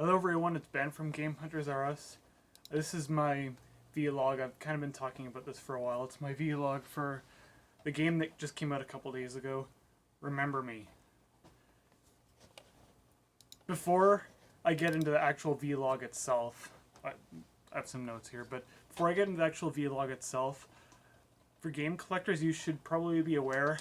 Hello everyone, it's Ben from Game Hunters R Us. This is my vlog. I've kind of been talking about this for a while. It's my vlog for the game that just came out a couple days ago, Remember Me. Before I get into the actual vlog itself, I have some notes here, but before I get into the actual vlog itself, for game collectors you should probably be aware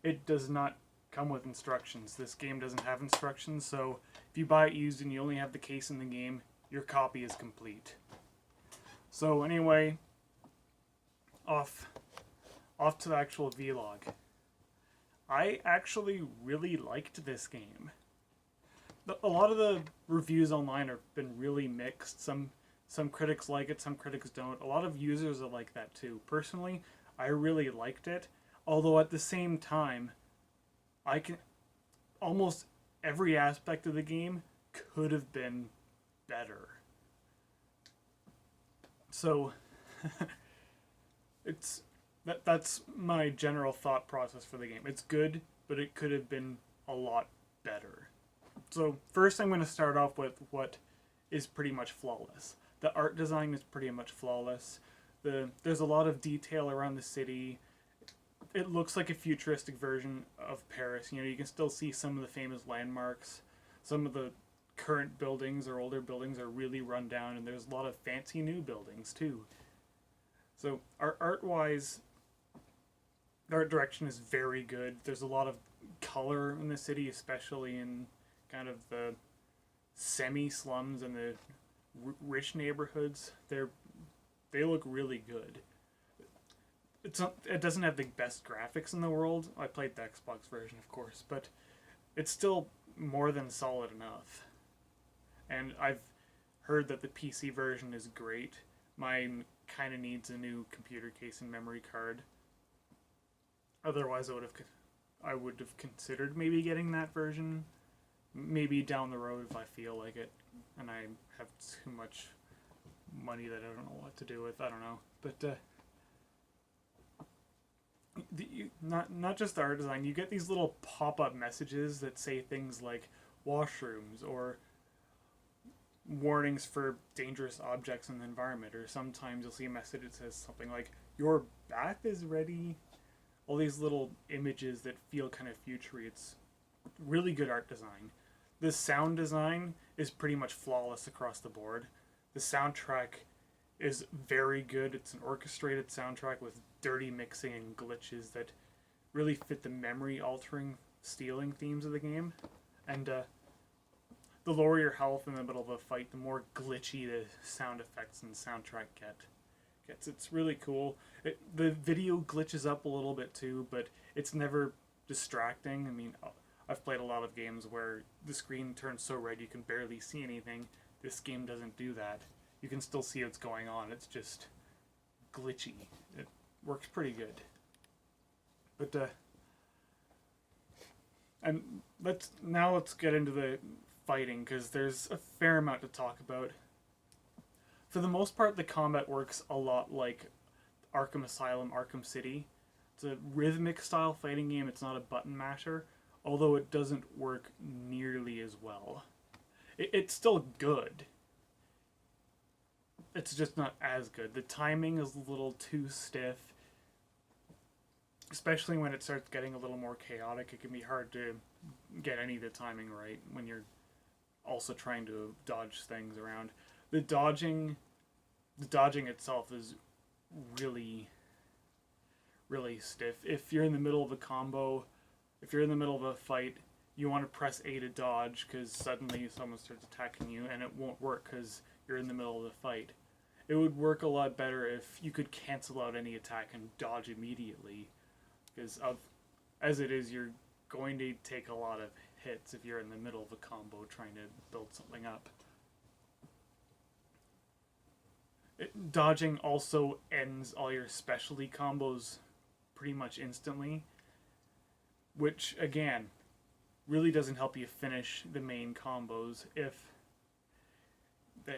it does not come with instructions. This game doesn't have instructions, so if you buy it used and you only have the case in the game, your copy is complete. So anyway, off to the actual vlog. I actually really liked this game. A lot of the reviews online have been really mixed. Some critics like it, some critics don't. A lot of users are like that too. Personally, I really liked it, although at the same time, I can almost every aspect of the game could have been better. So that's my general thought process for the game. It's good, but it could have been a lot better. So first I'm going to start off with what is pretty much flawless. The art design is pretty much flawless. There's a lot of detail around the city. It looks like a futuristic version of Paris. You know, you can still see some of the famous landmarks. Some of the current buildings or older buildings are really run down, and there's a lot of fancy new buildings too. So art-wise, the art direction is very good. There's a lot of color in the city, especially in kind of the semi-slums and the rich neighborhoods. They look really good. It doesn't have the best graphics in the world. I played the Xbox version, of course, but it's still more than solid enough. And I've heard that the PC version is great. Mine kind of needs a new computer case and memory card. Otherwise, I would have considered maybe getting that version. Maybe down the road if I feel like it, and I have too much money that I don't know what to do with. I don't know, but. Not just the art design, you get these little pop-up messages that say things like washrooms or warnings for dangerous objects in the environment, or sometimes you'll see a message that says something like your bath is ready. All these little images that feel kind of futury. It's really good art design. The sound design is pretty much flawless across the board. The soundtrack is very good. It's an orchestrated soundtrack with dirty mixing and glitches that really fit the memory altering stealing themes of the game. And the lower your health in the middle of a fight, the more glitchy the sound effects and soundtrack gets. It's really cool. The video glitches up a little bit too, but it's never distracting. I mean, I've played a lot of games where the screen turns so red you can barely see anything. This game doesn't do that. You can still see what's going on. It's just glitchy. It works pretty good. But and let's get into the fighting, because there's a fair amount to talk about. For the most part, the combat works a lot like Arkham Asylum, Arkham City. It's a rhythmic style fighting game. It's not a button masher, although it doesn't work nearly as well. It's still good. It's just not as good. The timing is a little too stiff. Especially when it starts getting a little more chaotic, it can be hard to get any of the timing right when you're also trying to dodge things around. The dodging itself is really, really stiff. If you're in the middle of a combo, if you're in the middle of a fight, you want to press A to dodge because suddenly someone starts attacking you, and it won't work because you're in the middle of the fight. It would work a lot better if you could cancel out any attack and dodge immediately, because as it is, you're going to take a lot of hits if you're in the middle of a combo trying to build something up. Dodging also ends all your specialty combos pretty much instantly, which again really doesn't help you finish the main combos if the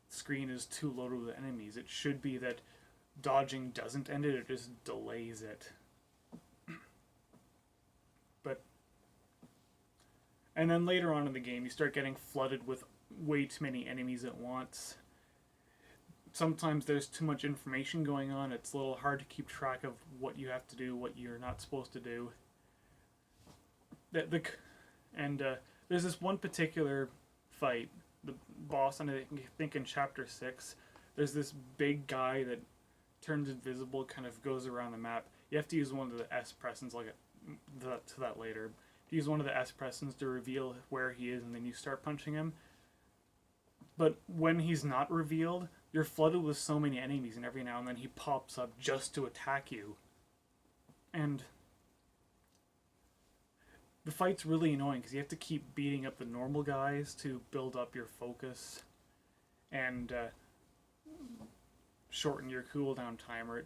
screen is too loaded with enemies. It should be that dodging doesn't end it just delays it. But And then later on in the game, you start getting flooded with way too many enemies at once. Sometimes there's too much information going on. It's a little hard to keep track of what you have to do, what you're not supposed to do. There's this one particular fight, the boss, and I think in chapter 6, there's this big guy that turns invisible, kind of goes around the map. You have to use one of the S presses, I'll get to that later. You use one of the S presses to reveal where he is, and then you start punching him. But when he's not revealed, you're flooded with so many enemies, and every now and then he pops up just to attack you. And the fight's really annoying because you have to keep beating up the normal guys to build up your focus and shorten your cooldown timer.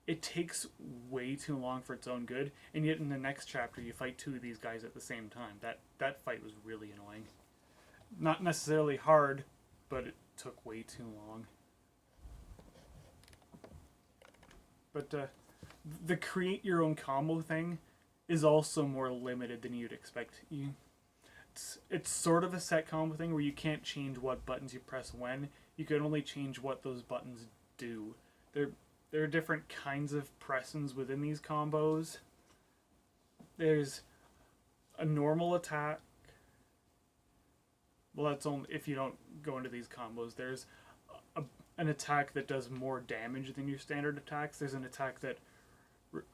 It takes way too long for its own good, and yet in the next chapter you fight two of these guys at the same time. That fight was really annoying. Not necessarily hard, but it took way too long. But the create your own combo thing is also more limited than you'd expect. It's sort of a set combo thing where you can't change what buttons you press when. You can only change what those buttons do. There are different kinds of pressings within these combos. There's a normal attack. Well, that's only if you don't go into these combos. There's an attack that does more damage than your standard attacks. There's an attack that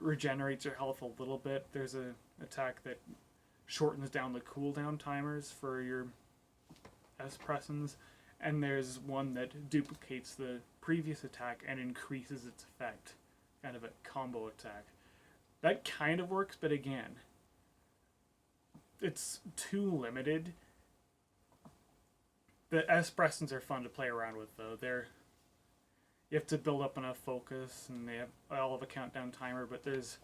regenerates your health a little bit. There's an attack that shortens down the cooldown timers for your S pressings. And there's one that duplicates the previous attack and increases its effect. Kind of a combo attack. That kind of works, but again, it's too limited. The S pressings are fun to play around with, though. You have to build up enough focus, and they all have a countdown timer, but there's...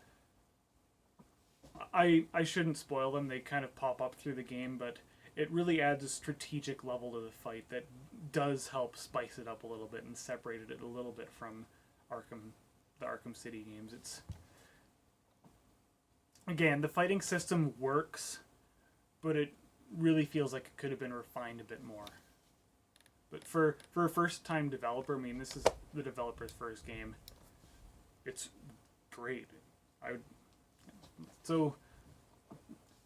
I shouldn't spoil them, they kind of pop up through the game, but it really adds a strategic level to the fight that does help spice it up a little bit and separate it a little bit from the Arkham City games. Again, the fighting system works, but it really feels like it could have been refined a bit more. But for a first-time developer, I mean, this is the developer's first game. It's great.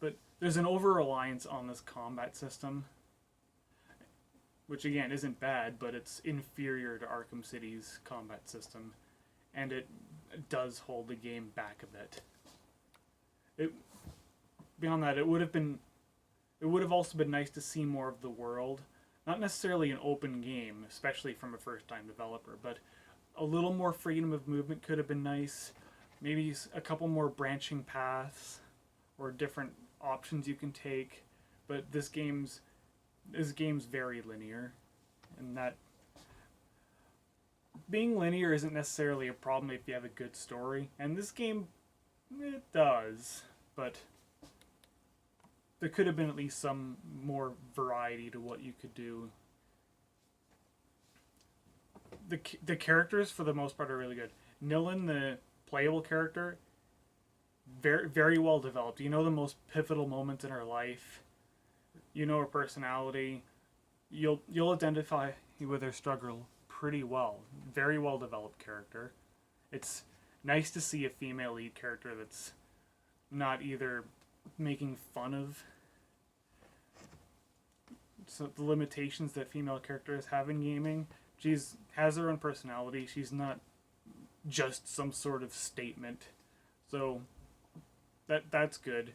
But there's an over-reliance on this combat system, which again isn't bad, but it's inferior to Arkham City's combat system, and it does hold the game back a bit. Beyond that, it would have also been nice to see more of the world. Not necessarily an open game, especially from a first-time developer, but a little more freedom of movement could have been nice. Maybe a couple more branching paths or different options you can take. But this game's very linear, and that being linear isn't necessarily a problem if you have a good story. And this game, it does, but there could have been at least some more variety to what you could do. The characters, for the most part, are really good. Nilin, the playable character, very, very well developed. You know the most pivotal moments in her life. You know her personality. You'll identify with her struggle pretty well. Very well developed character. It's nice to see a female lead character that's not either making fun of the limitations that female characters have in gaming. She's has her own personality. She's not just some sort of statement. So that's good.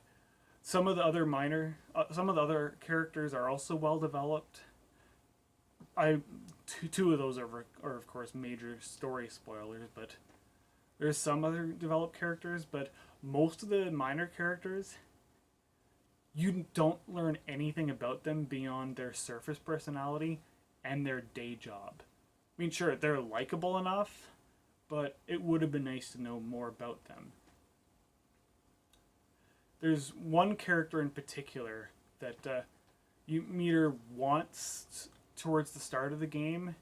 Some of the other characters are also well developed. Two of those are of course major story spoilers, but there's some other developed characters, but most of the minor characters, you don't learn anything about them beyond their surface personality and their day job. I mean, sure, they're likable enough, but it would have been nice to know more about them. There's one character in particular that you meet her once towards the start of the game,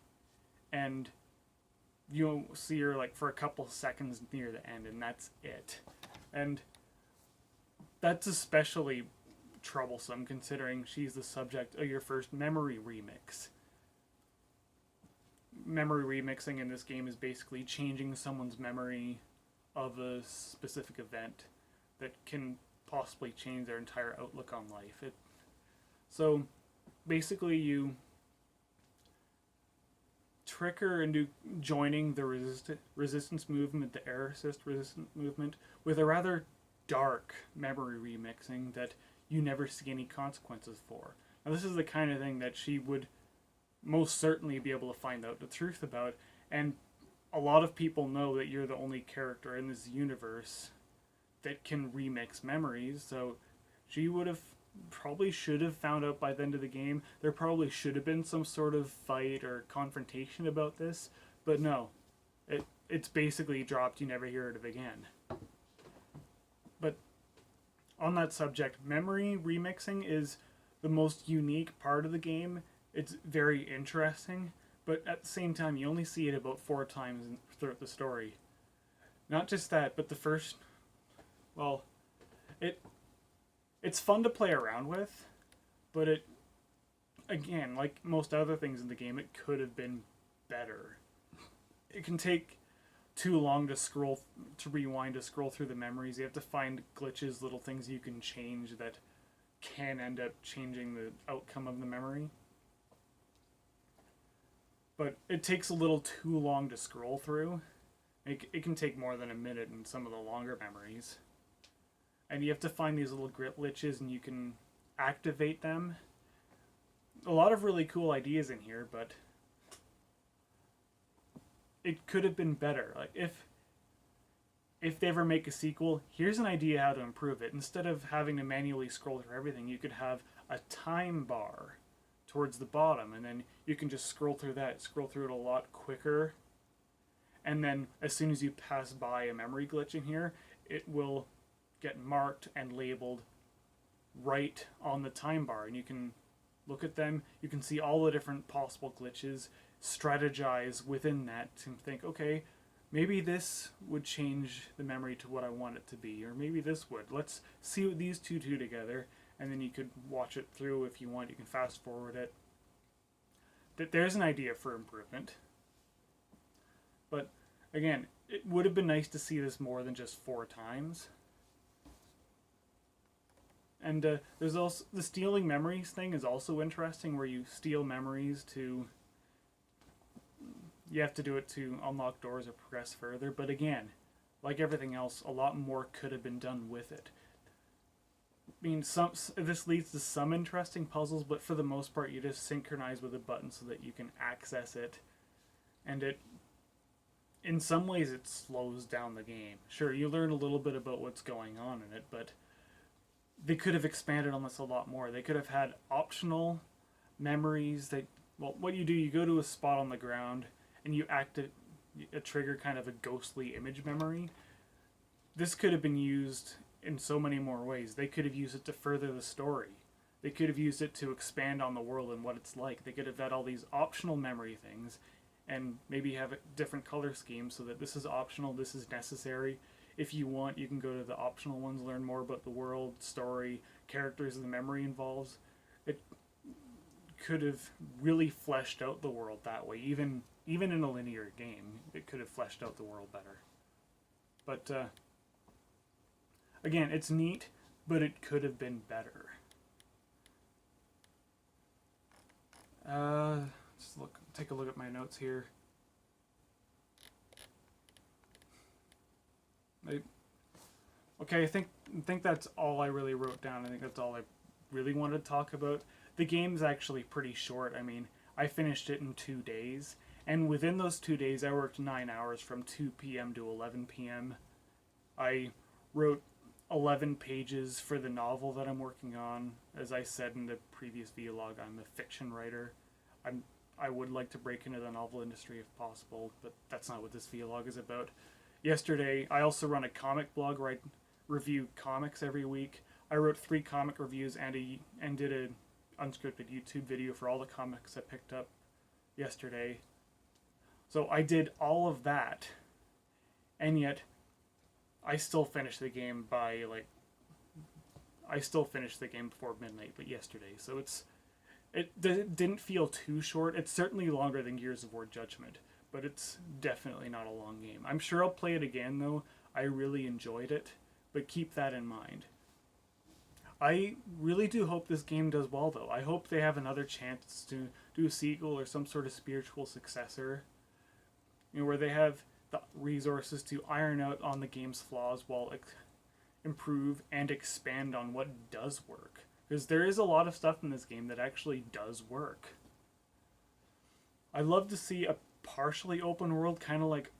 and you'll see her like for a couple seconds near the end, and that's it. And that's especially troublesome considering she's the subject of your first memory remix. Memory remixing in this game is basically changing someone's memory of a specific event that can possibly change their entire outlook on life. So basically you trick her into joining the resistance movement, the air assist resistance movement, with a rather dark memory remixing that you never see any consequences for. Now this is the kind of thing that she would most certainly be able to find out the truth about, and a lot of people know that you're the only character in this universe that can remix memories, so she would have probably should have found out by the end of the game. There probably should have been some sort of fight or confrontation about this, but no. It's basically dropped, you never hear it again. But on that subject, memory remixing is the most unique part of the game. It's very interesting, but at the same time, you only see it about 4 times throughout the story. Not just that, but the first... Well, it's fun to play around with, but it... Again, like most other things in the game, it could have been better. It can take too long to rewind to scroll through the memories. You have to find glitches, little things you can change that can end up changing the outcome of the memory. But it takes a little too long to scroll through. It can take more than a minute in some of the longer memories. And you have to find these little glitches and you can activate them. A lot of really cool ideas in here, but it could have been better. Like if they ever make a sequel, here's an idea how to improve it. Instead of having to manually scroll through everything, you could have a time bar towards the bottom, and then you can just scroll through it a lot quicker. And then as soon as you pass by a memory glitch in here, it will get marked and labeled right on the time bar, and you can look at them, you can see all the different possible glitches, strategize within that to think, okay, maybe this would change the memory to what I want it to be, or maybe this would. Let's see what these two do together, and then you could watch it through if you want. You can fast forward it. There's an idea for improvement. But again, it would have been nice to see this more than just 4 times. And there's also the stealing memories thing is also interesting, where you steal memories to... You have to do it to unlock doors or progress further. But again, like everything else, a lot more could have been done with it. I mean, this leads to some interesting puzzles, but for the most part, you just synchronize with a button so that you can access it. And in some ways, it slows down the game. Sure, you learn a little bit about what's going on in it, but they could have expanded on this a lot more. They could have had optional memories that... Well, what you do, you go to a spot on the ground, and you trigger kind of a ghostly image memory. This could have been used in so many more ways. They could have used it to further the story. They could have used it to expand on the world and what it's like. They could have had all these optional memory things and maybe have a different color scheme so that this is optional, this is necessary. If you want, you can go to the optional ones, learn more about the world, story, characters the memory involves. It could have really fleshed out the world that way. Even in a linear game, it could have fleshed out the world better. But again, it's neat, but it could have been better. Just take a look at my notes here. Okay, I think that's all I really wrote down. I think that's all I really wanted to talk about. The game's actually pretty short. I mean, I finished it in 2 days, and within those 2 days, I worked 9 hours from 2 p.m. to 11 p.m. I wrote 11 pages for the novel that I'm working on. As I said in the previous vlog, I'm a fiction writer. I would like to break into the novel industry if possible, but that's not what this vlog is about. Yesterday, I also run a comic blog where I review comics every week. I wrote 3 comic reviews and did an unscripted YouTube video for all the comics I picked up yesterday. So I did all of that, and yet I still finished the game by, like, I still finished the game before midnight, but yesterday, so it didn't feel too short. It's certainly longer than Gears of War Judgment, but it's definitely not a long game. I'm sure I'll play it again though. I really enjoyed it, but keep that in mind. I really do hope this game does well though. I hope they have another chance to do a sequel or some sort of spiritual successor, where they have the resources to iron out on the game's flaws while improve and expand on what does work. Because there is a lot of stuff in this game that actually does work. I'd love to see a partially open world, kind of like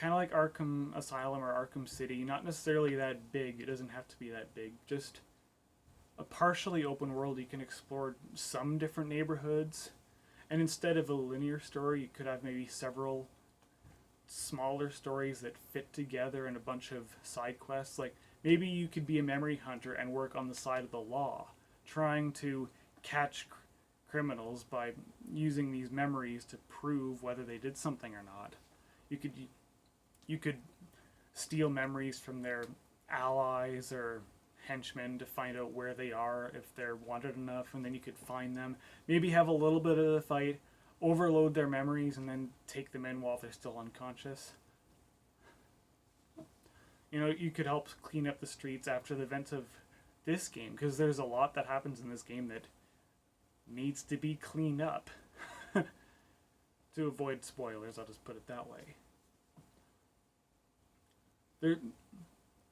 Arkham Asylum or Arkham City. Not necessarily that big. It doesn't have to be that big. Just a partially open world. You can explore some different neighborhoods, and instead of a linear story, you could have maybe several smaller stories that fit together and a bunch of side quests. Like maybe you could be a memory hunter and work on the side of the law, trying to catch criminals by using these memories to prove whether they did something or not. You could steal memories from their allies or henchmen to find out where they are if they're wanted enough, and then you could find them. Maybe have a little bit of a fight, overload their memories, and then take them in while they're still unconscious. You could help clean up the streets after the events of this game, because there's a lot that happens in this game that needs to be cleaned up. To avoid spoilers, I'll just put it that way.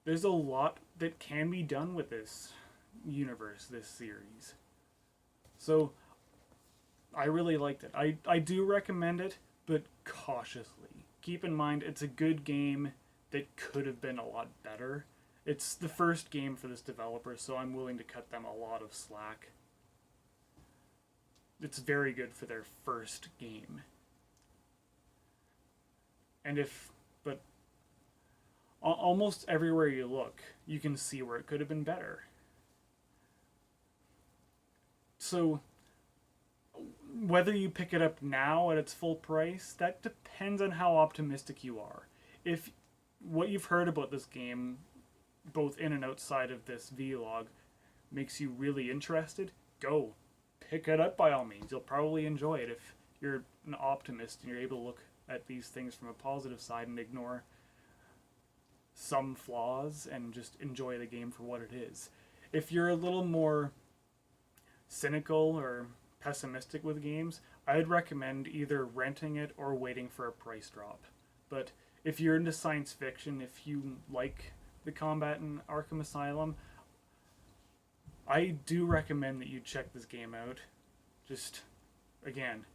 There's a lot that can be done with this universe, this series. So I really liked it. I do recommend it, but cautiously. Keep in mind, it's a good game that could have been a lot better. It's the first game for this developer, so I'm willing to cut them a lot of slack. It's very good for their first game. But almost everywhere you look, you can see where it could have been better. So whether you pick it up now at its full price, that depends on how optimistic you are. If what you've heard about this game, both in and outside of this vlog, makes you really interested, go. Pick it up by all means. You'll probably enjoy it if you're an optimist and you're able to look at these things from a positive side and ignore some flaws and just enjoy the game for what it is. If you're a little more cynical or pessimistic with games, I'd recommend either renting it or waiting for a price drop. But if you're into science fiction, if you like the combat in Arkham Asylum, I do recommend that you check this game out. Just, again,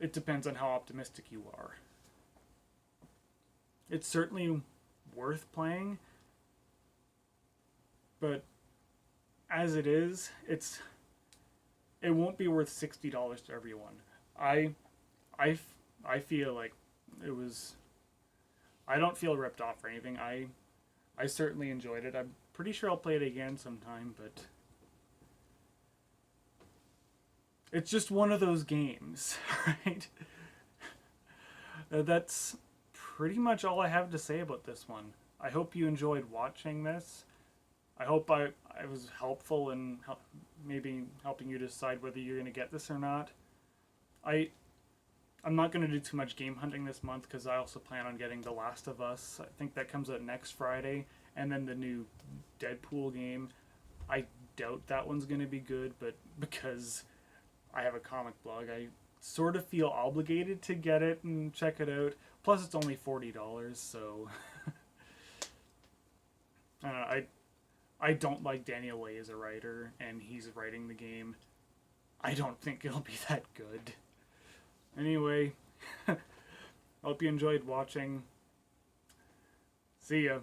it depends on how optimistic you are. It's certainly worth playing, but as it is, it won't be worth $60 to everyone. I feel like it was. I don't feel ripped off or anything. I certainly enjoyed it. I'm pretty sure I'll play it again sometime, but it's just one of those games, right? That's pretty much all I have to say about this one. I hope you enjoyed watching this. I hope I was helpful in maybe helping you decide whether you're going to get this or not. I'm not going to do too much game hunting this month because I also plan on getting The Last of Us. I think that comes out next Friday. And then the new Deadpool game. I doubt that one's going to be good, but because I have a comic blog, I sort of feel obligated to get it and check it out. Plus, it's only $40, so I don't like Daniel Way as a writer, and he's writing the game. I don't think it'll be that good. Anyway, hope you enjoyed watching. See ya.